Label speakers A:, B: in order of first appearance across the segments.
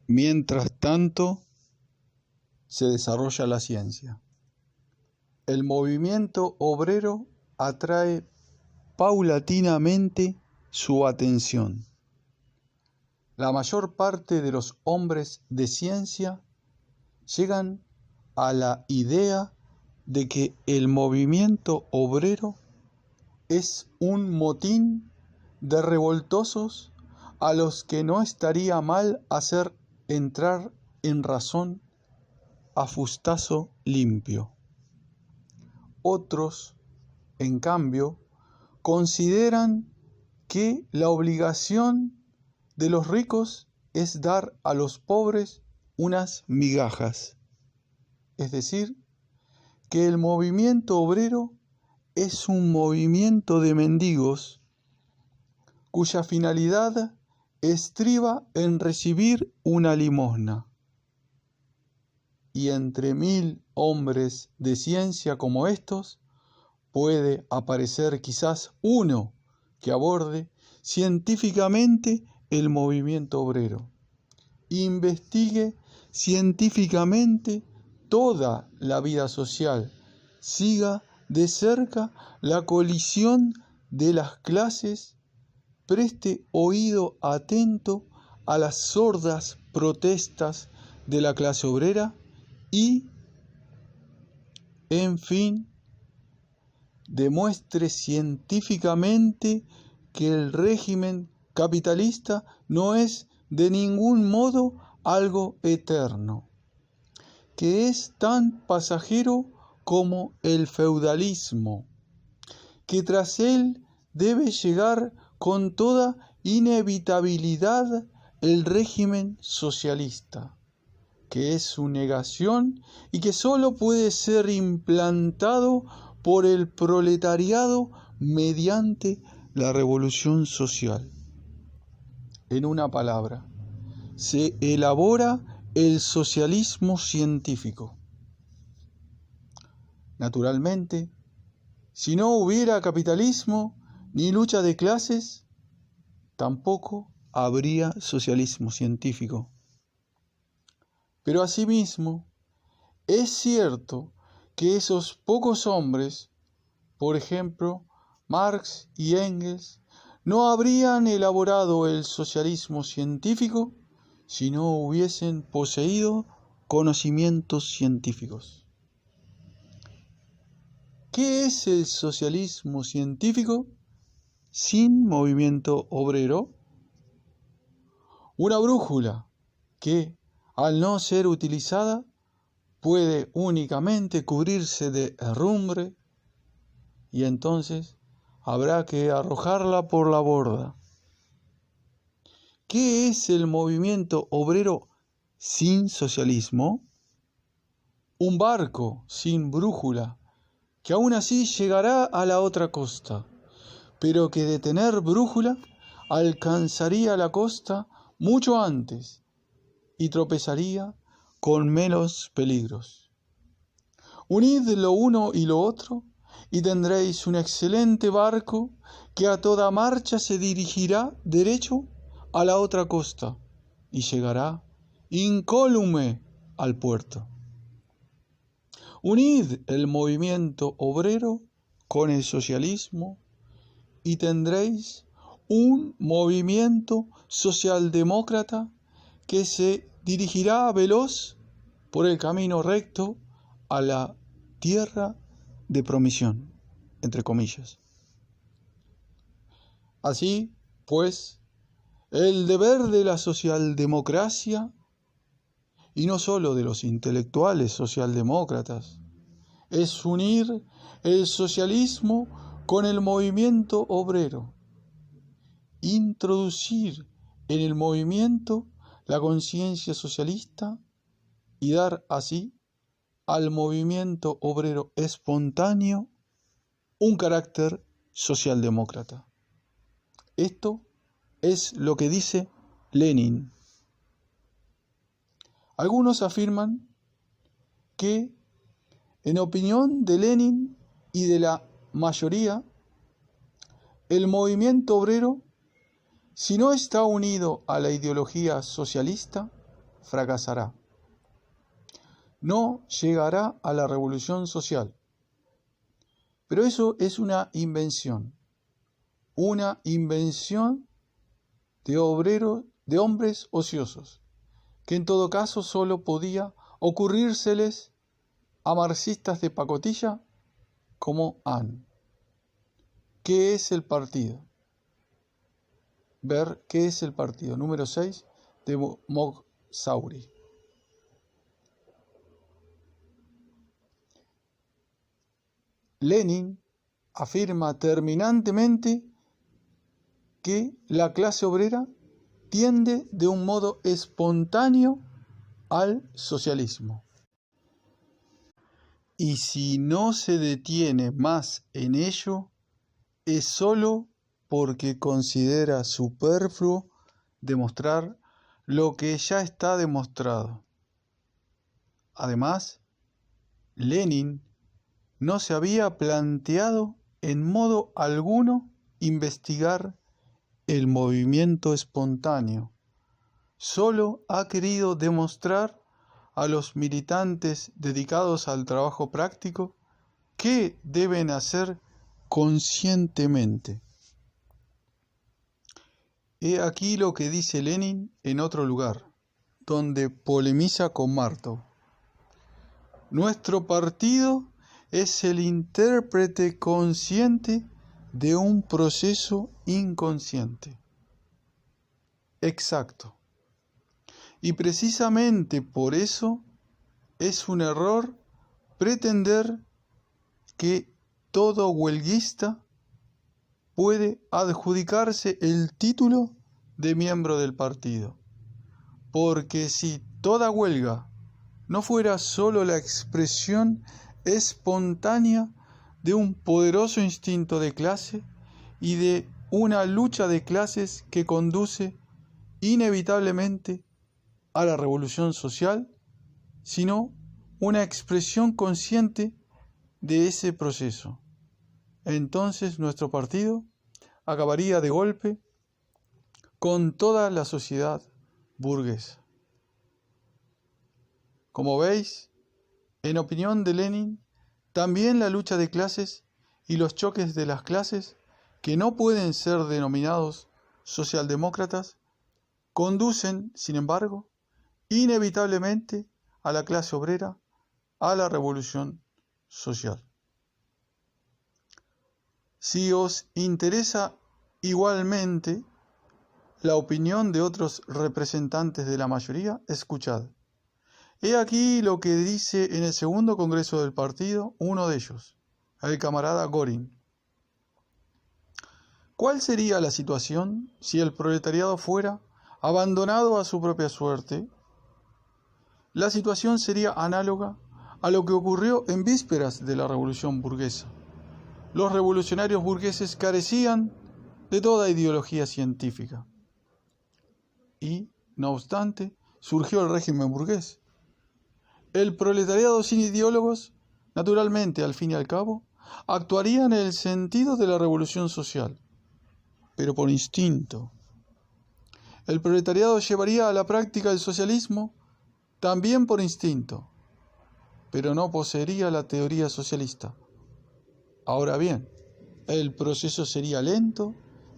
A: Mientras tanto, se desarrolla la ciencia. El movimiento obrero atrae paulatinamente su atención. La mayor parte de los hombres de ciencia llegan a la idea de que el movimiento obrero es un motín de revoltosos a los que no estaría mal hacer entrar en razón a fustazo limpio. Otros, en cambio, consideran que la obligación de los ricos es dar a los pobres unas migajas, es decir, que el movimiento obrero es un movimiento de mendigos cuya finalidad estriba en recibir una limosna. Y entre 1000 hombres de ciencia como estos, puede aparecer quizás uno que aborde científicamente el movimiento obrero, investigue científicamente toda la vida social, siga de cerca la colisión de las clases, preste oído atento a las sordas protestas de la clase obrera y, en fin, demuestre científicamente que el régimen capitalista no es de ningún modo algo eterno, que es tan pasajero como el feudalismo, que tras él debe llegar con toda inevitabilidad el régimen socialista, que es su negación y que sólo puede ser implantado por el proletariado mediante la revolución social. En una palabra, se elabora el socialismo científico. Naturalmente, si no hubiera capitalismo ni lucha de clases, tampoco habría socialismo científico. Pero asimismo, es cierto que esos pocos hombres, por ejemplo, Marx y Engels, no habrían elaborado el socialismo científico si no hubiesen poseído conocimientos científicos. ¿Qué es el socialismo científico sin movimiento obrero? Una brújula que, al no ser utilizada, puede únicamente cubrirse de herrumbre y entonces habrá que arrojarla por la borda. ¿Qué es el movimiento obrero sin socialismo? Un barco sin brújula, que aún así llegará a la otra costa, pero que de tener brújula alcanzaría la costa mucho antes y tropezaría con menos peligros. Unid lo uno y lo otro y tendréis un excelente barco que a toda marcha se dirigirá derecho a la otra costa y llegará incólume al puerto. Unid el movimiento obrero con el socialismo y tendréis un movimiento socialdemócrata que se dirigirá veloz por el camino recto a la tierra de promisión, entre comillas. Así, pues, el deber de la socialdemocracia, y no solo de los intelectuales socialdemócratas, es unir el socialismo con el movimiento obrero, introducir en el movimiento la conciencia socialista y dar así al movimiento obrero espontáneo un carácter socialdemócrata. Esto es lo que dice Lenin. Algunos afirman que, en opinión de Lenin y de la mayoría, el movimiento obrero, si no está unido a la ideología socialista, fracasará. No llegará a la revolución social. Pero eso es una invención de obreros, de hombres ociosos, que en todo caso solo podía ocurrírseles a marxistas de pacotilla como Han. ¿Qué es el partido? Ver qué es el partido. Número 6 de Mogsauri. Lenin afirma terminantemente que la clase obrera tiende de un modo espontáneo al socialismo. Y si no se detiene más en ello, es sólo porque considera superfluo demostrar lo que ya está demostrado. Además, Lenin no se había planteado en modo alguno investigar el movimiento espontáneo. Solo ha querido demostrar a los militantes dedicados al trabajo práctico qué deben hacer conscientemente. He aquí lo que dice Lenin en otro lugar, donde polemiza con Martov. Nuestro partido es el intérprete consciente de un proceso inconsciente. Exacto. Y precisamente por eso es un error pretender que todo huelguista puede adjudicarse el título de miembro del partido. Porque si toda huelga no fuera sólo la expresión espontánea de un poderoso instinto de clase y de una lucha de clases que conduce inevitablemente a la revolución social, sino una expresión consciente de ese proceso. Entonces nuestro partido acabaría de golpe con toda la sociedad burguesa. Como veis, en opinión de Lenin, también la lucha de clases y los choques de las clases, que no pueden ser denominados socialdemócratas, conducen, sin embargo, inevitablemente a la clase obrera, a la revolución social. Si os interesa igualmente la opinión de otros representantes de la mayoría, escuchad. He aquí lo que dice en el segundo congreso del partido uno de ellos, el camarada Gorin. ¿Cuál sería la situación si el proletariado fuera abandonado a su propia suerte? La situación sería análoga a lo que ocurrió en vísperas de la revolución burguesa. Los revolucionarios burgueses carecían de toda ideología científica. Y, no obstante, surgió el régimen burgués. El proletariado sin ideólogos, naturalmente, al fin y al cabo, actuaría en el sentido de la revolución social, pero por instinto. El proletariado llevaría a la práctica el socialismo también por instinto, pero no poseería la teoría socialista. Ahora bien, el proceso sería lento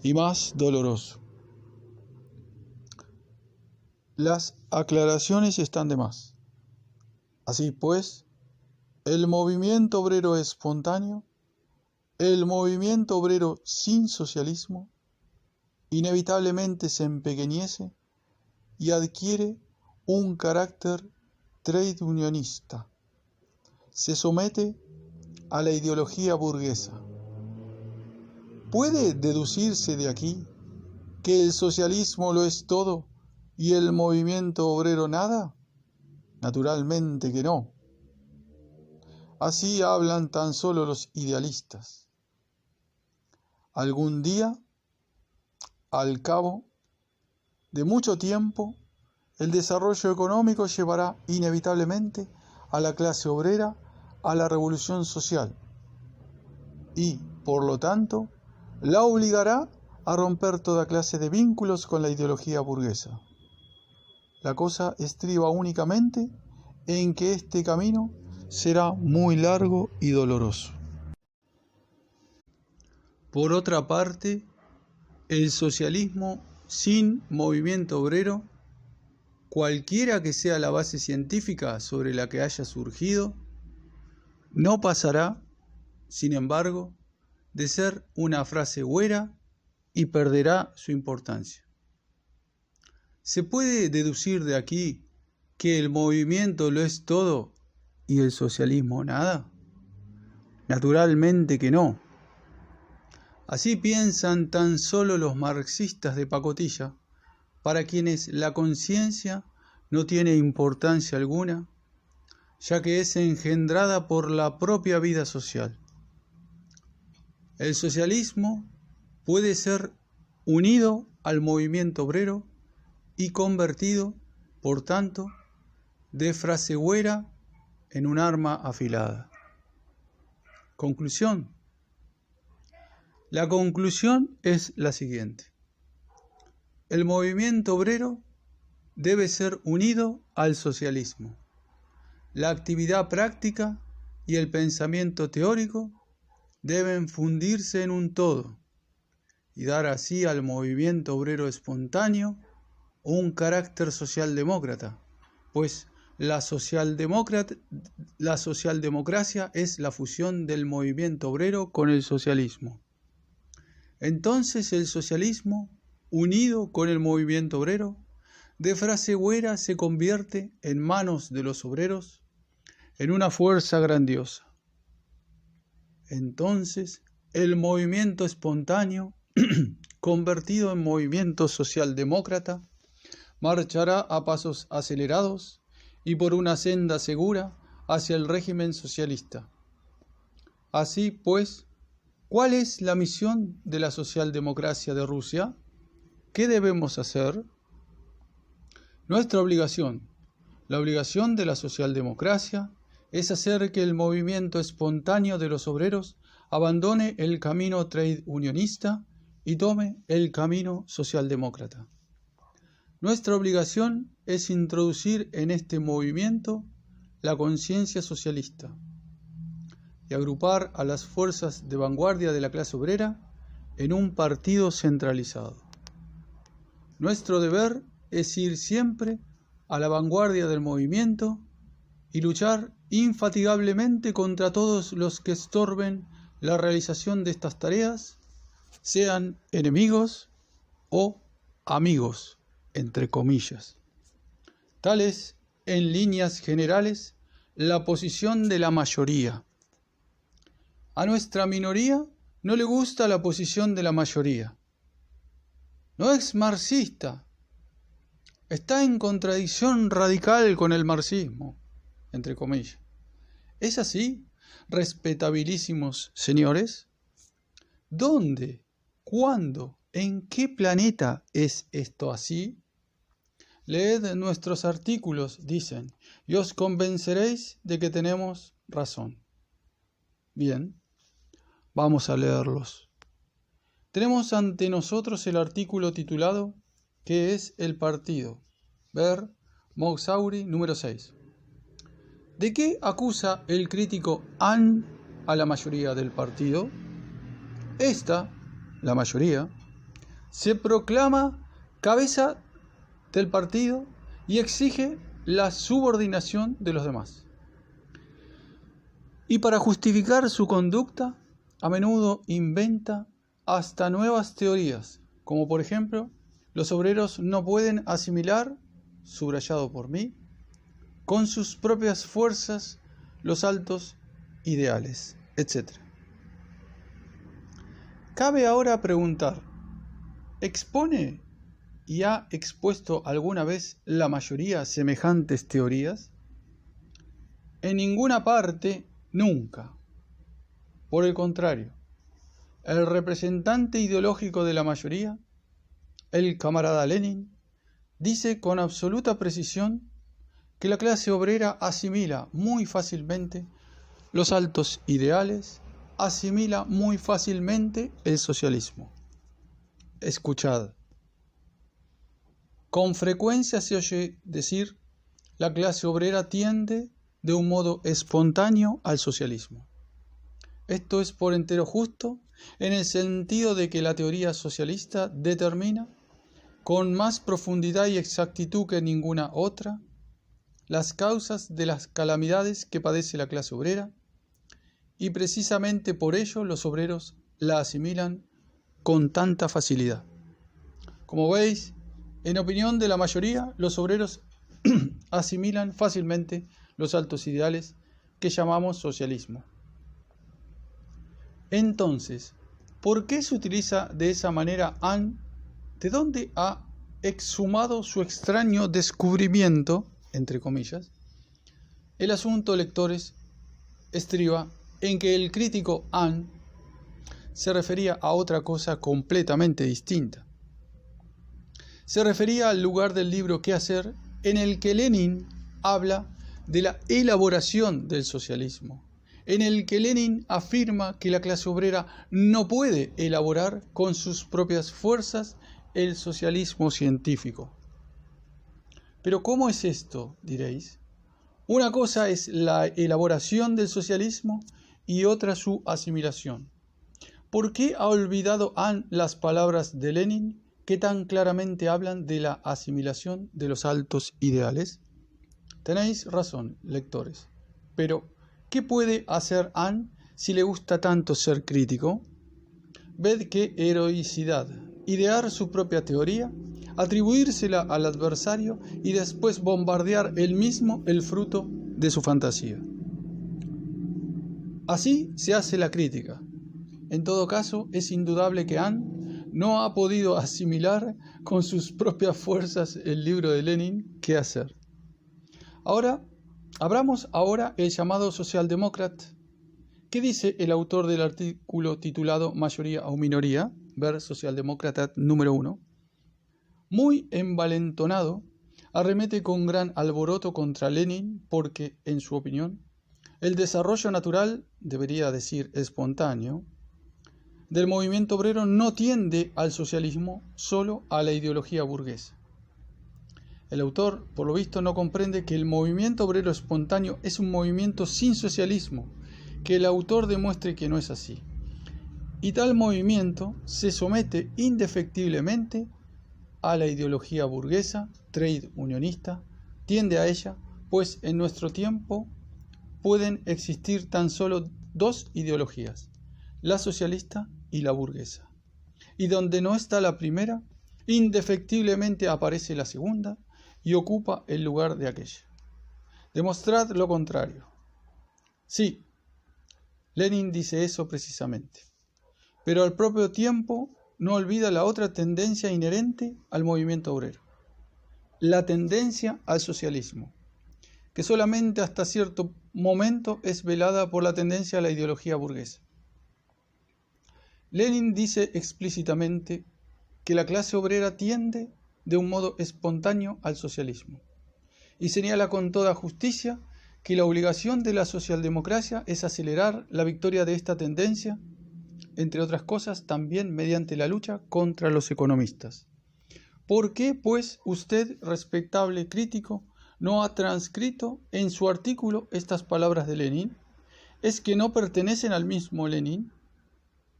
A: y más doloroso. Las aclaraciones están de más. Así pues, el movimiento obrero espontáneo, el movimiento obrero sin socialismo, inevitablemente se empequeñece y adquiere un carácter trade unionista. Se somete a la ideología burguesa. ¿Puede deducirse de aquí que el socialismo lo es todo y el movimiento obrero nada? Naturalmente que no. Así hablan tan solo los idealistas. Algún día, al cabo de mucho tiempo, el desarrollo económico llevará inevitablemente a la clase obrera a la revolución social y, por lo tanto, la obligará a romper toda clase de vínculos con la ideología burguesa. La cosa estriba únicamente en que este camino será muy largo y doloroso. Por otra parte, el socialismo sin movimiento obrero, cualquiera que sea la base científica sobre la que haya surgido, no pasará, sin embargo, de ser una frase huera y perderá su importancia. ¿Se puede deducir de aquí que el movimiento lo es todo y el socialismo nada? Naturalmente que no. Así piensan tan solo los marxistas de pacotilla, para quienes la conciencia no tiene importancia alguna, ya que es engendrada por la propia vida social. El socialismo puede ser unido al movimiento obrero y convertido, por tanto, de frase huera en un arma afilada. Conclusión. La conclusión es la siguiente. El movimiento obrero debe ser unido al socialismo. La actividad práctica y el pensamiento teórico deben fundirse en un todo y dar así al movimiento obrero espontáneo un carácter socialdemócrata, pues la socialdemocracia es la fusión del movimiento obrero con el socialismo. Entonces el socialismo, unido con el movimiento obrero, de frase huera se convierte en manos de los obreros en una fuerza grandiosa. Entonces el movimiento espontáneo, convertido en movimiento socialdemócrata, marchará a pasos acelerados y por una senda segura hacia el régimen socialista. Así pues, ¿cuál es la misión de la socialdemocracia de Rusia? ¿Qué debemos hacer? Nuestra obligación, la obligación de la socialdemocracia, es hacer que el movimiento espontáneo de los obreros abandone el camino trade unionista y tome el camino socialdemócrata. Nuestra obligación es introducir en este movimiento la conciencia socialista y agrupar a las fuerzas de vanguardia de la clase obrera en un partido centralizado. Nuestro deber es ir siempre a la vanguardia del movimiento y luchar infatigablemente contra todos los que estorben la realización de estas tareas, sean enemigos o amigos, entre comillas. Tal es, en líneas generales, la posición de la mayoría. A nuestra minoría no le gusta la posición de la mayoría. No es marxista. Está en contradicción radical con el marxismo, entre comillas. ¿Es así, respetabilísimos señores? ¿Dónde? ¿Cuándo? ¿En qué planeta es esto así? Leed nuestros artículos, dicen, y os convenceréis de que tenemos razón. Bien, vamos a leerlos. Tenemos ante nosotros el artículo titulado ¿Qué es el partido? Ver Moxauri número 6. ¿De qué acusa el crítico Ann a la mayoría del partido? Esta, la mayoría, se proclama cabeza del partido y exige la subordinación de los demás. Y para justificar su conducta, a menudo inventa hasta nuevas teorías, como por ejemplo, los obreros no pueden asimilar, subrayado por mí, con sus propias fuerzas los altos ideales, etc. Cabe ahora preguntar, ¿expone y ha expuesto alguna vez la mayoría semejantes teorías? En ninguna parte, nunca. Por el contrario, el representante ideológico de la mayoría, el camarada Lenin, dice con absoluta precisión que la clase obrera asimila muy fácilmente los altos ideales, asimila muy fácilmente el socialismo. Escuchad. Con frecuencia se oye decir, la clase obrera tiende de un modo espontáneo al socialismo. Esto es por entero justo, en el sentido de que la teoría socialista determina, con más profundidad y exactitud que ninguna otra, las causas de las calamidades que padece la clase obrera, y precisamente por ello los obreros la asimilan con tanta facilidad. Como veis, en opinión de la mayoría, los obreros asimilan fácilmente los altos ideales que llamamos socialismo. Entonces, ¿por qué se utiliza de esa manera Ayn? ¿De dónde ha exhumado su extraño descubrimiento, entre comillas? El asunto, lectores, estriba en que el crítico Ayn se refería a otra cosa completamente distinta. Se refería al lugar del libro ¿Qué hacer?, en el que Lenin habla de la elaboración del socialismo, en el que Lenin afirma que la clase obrera no puede elaborar con sus propias fuerzas el socialismo científico. ¿Pero cómo es esto?, diréis. Una cosa es la elaboración del socialismo y otra su asimilación. ¿Por qué ha olvidado Ayn las palabras de Lenin que tan claramente hablan de la asimilación de los altos ideales? Tenéis razón, lectores, pero ¿qué puede hacer Ayn si le gusta tanto ser crítico? Ved qué heroicidad, idear su propia teoría, atribuírsela al adversario y después bombardear él mismo el fruto de su fantasía. Así se hace la crítica. En todo caso, es indudable que Ayn no ha podido asimilar con sus propias fuerzas el libro de Lenin, ¿Qué hacer? Abramos ahora el llamado socialdemócrata. ¿Qué dice el autor del artículo titulado Mayoría o Minoría? Ver Socialdemócrata número 1. Muy envalentonado, arremete con gran alboroto contra Lenin porque, en su opinión, el desarrollo natural, debería decir espontáneo, del movimiento obrero no tiende al socialismo, solo a la ideología burguesa. El autor, por lo visto, no comprende que el movimiento obrero espontáneo es un movimiento sin socialismo, que el autor demuestre que no es así. Y tal movimiento se somete indefectiblemente a la ideología burguesa, trade unionista, tiende a ella, pues en nuestro tiempo pueden existir tan solo dos ideologías, la socialista y la burguesa. Y donde no está la primera, indefectiblemente aparece la segunda y ocupa el lugar de aquella. Demostrad lo contrario. Sí, Lenin dice eso precisamente, pero al propio tiempo no olvida la otra tendencia inherente al movimiento obrero, la tendencia al socialismo, que solamente hasta cierto momento es velada por la tendencia a la ideología burguesa. Lenin dice explícitamente que la clase obrera tiende de un modo espontáneo al socialismo y señala con toda justicia que la obligación de la socialdemocracia es acelerar la victoria de esta tendencia, entre otras cosas también mediante la lucha contra los economistas. ¿Por qué, pues, usted, respetable crítico, no ha transcrito en su artículo estas palabras de Lenin? ¿Es que no pertenecen al mismo Lenin?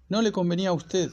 A: No le convenía a usted,